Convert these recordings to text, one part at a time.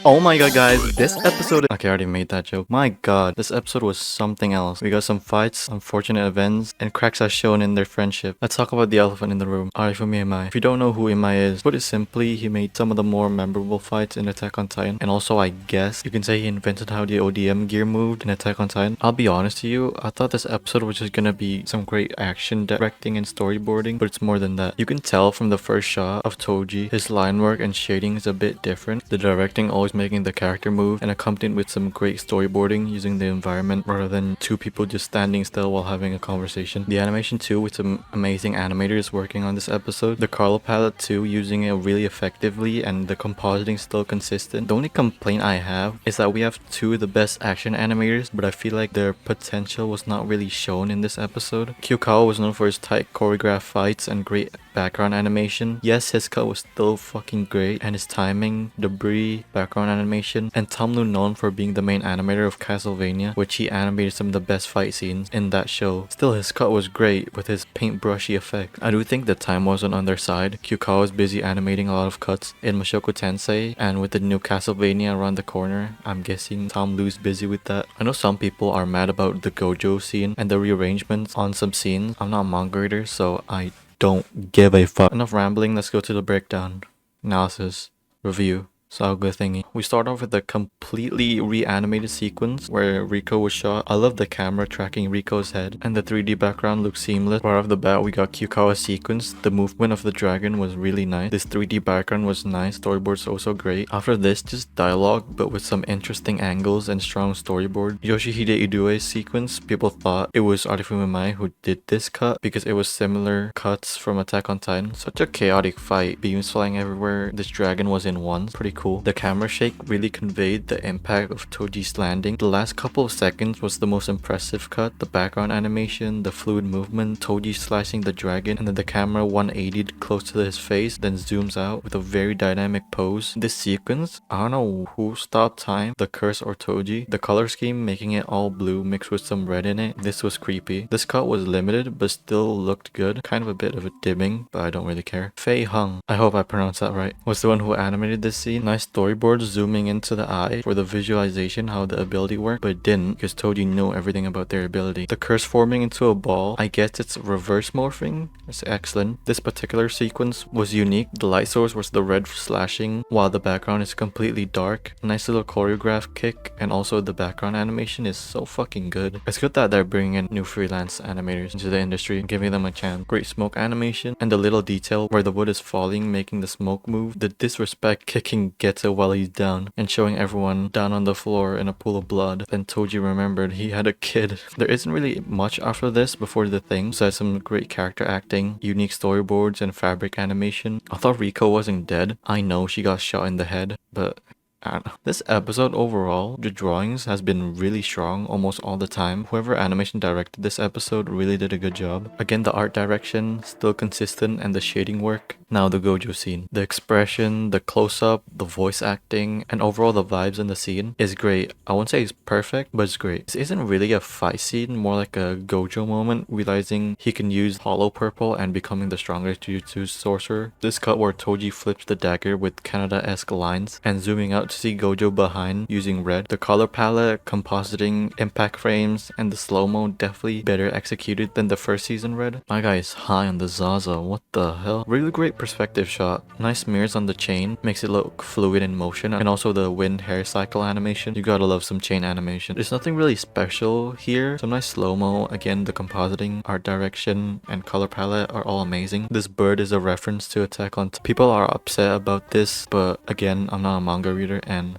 Oh my god, guys, this episode. Okay, I already made that joke. My god, this episode was something else. We got some fights, unfortunate events, and cracks as shown in their friendship. Let's talk about the elephant in the room. Arifumi imai. If you don't know who Imai is, put it simply, he made some of the more memorable fights in Attack on Titan. And also, I guess you can say he invented how the ODM gear moved in Attack on Titan. I'll be honest to you, I thought this episode was just gonna be some great action directing and storyboarding, but it's more than that. You can tell from the first shot of Toji, his line work and shading is a bit different. The directing always making the character move and accompanied with some great storyboarding using the environment rather than two people just standing still while having a conversation. The animation too, with some amazing animators working on this episode. The color palette too, using it really effectively, and the compositing still consistent. The only complaint I have is that we have two of the best action animators, but I feel like their potential was not really shown in this episode. Kyukawa was known for his tight choreographed fights and great background animation. Yes, his cut was still fucking great, and his timing, debris, background animation, and Tom Lu known for being the main animator of Castlevania, which he animated some of the best fight scenes in that show. Still, his cut was great with his paintbrushy effect. I do think the time wasn't on their side. Kyukawa was busy animating a lot of cuts in Mushoku Tensei, and with the new Castlevania around the corner, I'm guessing Tom Lu's busy with that. I know some people are mad about the Gojo scene and the rearrangements on some scenes. I'm not a manga reader, so I don't give a fuck. Enough rambling, let's go to the breakdown, analysis, review. So good thingy. We start off with a completely reanimated sequence where Rico was shot. I love the camera tracking Rico's head, and the 3D background looks seamless. Right off the bat, we got Kyukawa's sequence. The movement of the dragon was really nice. This 3D background was nice. Storyboard's also great. After this, just dialogue, but with some interesting angles and strong storyboard. Yoshihide Idue's sequence, people thought it was Arifumi Mai who did this cut because it was similar cuts from Attack on Titan. Such a chaotic fight. Beams flying everywhere. This dragon was in ones. Pretty cool. The camera shake really conveyed the impact of Toji's landing. The last couple of seconds was the most impressive cut. The background animation, the fluid movement, Toji slicing the dragon, and then the camera 180'd close to his face, then zooms out with a very dynamic pose. This sequence, I don't know who stopped time, the curse or Toji. The color scheme making it all blue mixed with some red in it. This was creepy. This cut was limited but still looked good. Kind of a bit of a dimming, but I don't really care. Fei Hung, I hope I pronounced that right, was the one who animated this scene. Nice storyboard zooming into the eye for the visualization how the ability worked, but it didn't because Toji knew everything about their ability. The curse forming into a ball, I guess it's reverse morphing. It's excellent. This particular sequence was unique. The light source was the red slashing while the background is completely dark. Nice little choreographed kick, and also the background animation is so fucking good. It's good that they're bringing in new freelance animators into the industry and giving them a chance. Great smoke animation, and the little detail where the wood is falling making the smoke move. The disrespect kicking Geto while he's down and showing everyone down on the floor in a pool of blood. Then Toji remembered he had a kid. There isn't really much after this before the thing, besides some great character acting, unique storyboards, and fabric animation. I thought Rico wasn't dead. I know she got shot in the head, but I don't know. This episode overall, the drawings has been really strong almost all the time. Whoever animation directed this episode really did a good job. Again, the art direction still consistent, and the shading work. Now the Gojo scene. The expression, the close-up, the voice acting, and overall the vibes in the scene is great. I won't say it's perfect, but it's great. This isn't really a fight scene, more like a Gojo moment, realizing he can use hollow purple and becoming the strongest Jujutsu sorcerer. This cut where Toji flips the dagger with Canada-esque lines and zooming out to see Gojo behind using red. The color palette, compositing, impact frames, and the slow-mo definitely better executed than the first season red. My guy is high on the Zaza, what the hell? Really great perspective shot. Nice mirrors on the chain, makes it look fluid in motion, and also the wind hair cycle animation. You gotta love some chain animation. There's nothing really special here. Some nice slow-mo. Again, the compositing, art direction, and color palette are all amazing. This bird is a reference to Attack on Titan. People are upset about this, but again, I'm not a manga reader and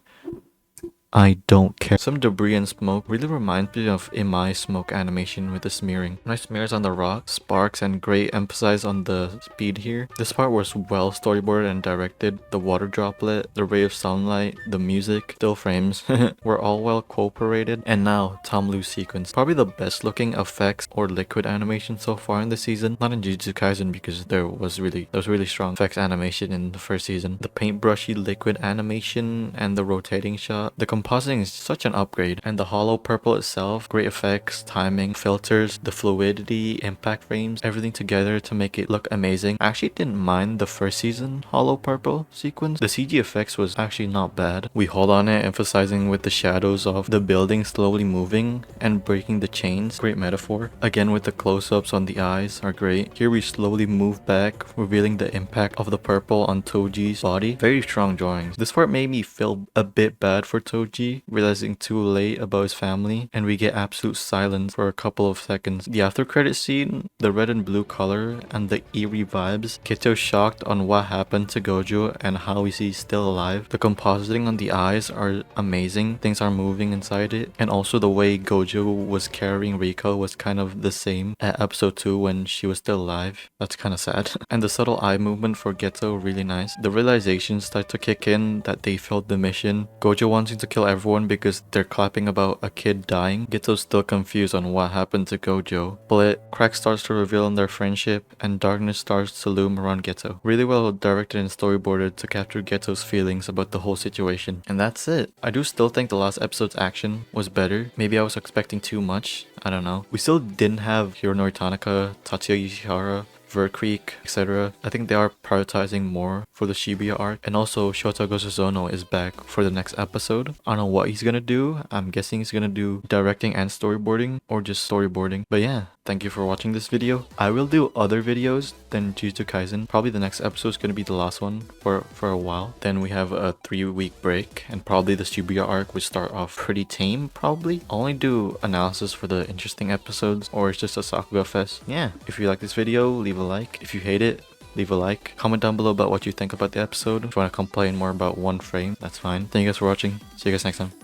I don't care. Some debris and smoke really reminds me of Imai smoke animation with the smearing. Nice smears on the rock, sparks, and great emphasis on the speed here. This part was well storyboarded and directed. The water droplet, the ray of sunlight, the music, still frames were all well cooperated. And now, Tom Lu's sequence. Probably the best looking effects or liquid animation so far in the season. Not in Jujutsu Kaisen because there was really strong effects animation in the first season. The paintbrushy liquid animation and the rotating shot. The compositing is such an upgrade, and the hollow purple itself, great effects, timing, filters, the fluidity, impact frames, everything together to make it look amazing. I actually didn't mind the first season hollow purple sequence. The CG effects was actually not bad. We hold on it, emphasizing with the shadows of the building slowly moving and breaking the chains. Great metaphor. Again with the close-ups on the eyes are great. Here we slowly move back, revealing the impact of the purple on Toji's body. Very strong drawings. This part made me feel a bit bad for Toji, realizing too late about his family, and we get absolute silence for a couple of seconds. The after credit scene, the red and blue color, and the eerie vibes. Geto shocked on what happened to Gojo and how is he still alive. The compositing on the eyes are amazing. Things are moving inside it, and also the way Gojo was carrying Riko was kind of the same at episode 2 when she was still alive. That's kind of sad. And the subtle eye movement for Geto, really nice. The realization start to kick in that they failed the mission. Gojo wanting to kill everyone because they're clapping about a kid dying. Geto's still confused on what happened to Gojo. But cracks starts to reveal in their friendship, and darkness starts to loom around Geto. Really well directed and storyboarded to capture Geto's feelings about the whole situation. And that's it. I do still think the last episode's action was better. Maybe I was expecting too much. I don't know. We still didn't have Hironori Tanaka, Tatsuya Yoshihara, Vert Creek, etc. I think they are prioritizing more for the Shibuya arc. And also Shota Gosuzono is back for the next episode. I don't know what he's gonna do. I'm guessing he's gonna do directing and storyboarding, or just storyboarding. But yeah, thank you for watching this video. I will do other videos than Jujutsu Kaisen. Probably the next episode is gonna be the last one for a while. Then we have a 3-week break, and probably the Shibuya arc would start off pretty tame probably. I'll only do analysis for the interesting episodes, or it's just a Sakuga fest. Yeah, if you like this video, leave a like. If you hate it, leave a like. Comment down below about what you think about the episode. If you want to complain more about one frame, that's fine. Thank you guys for watching. See you guys next time.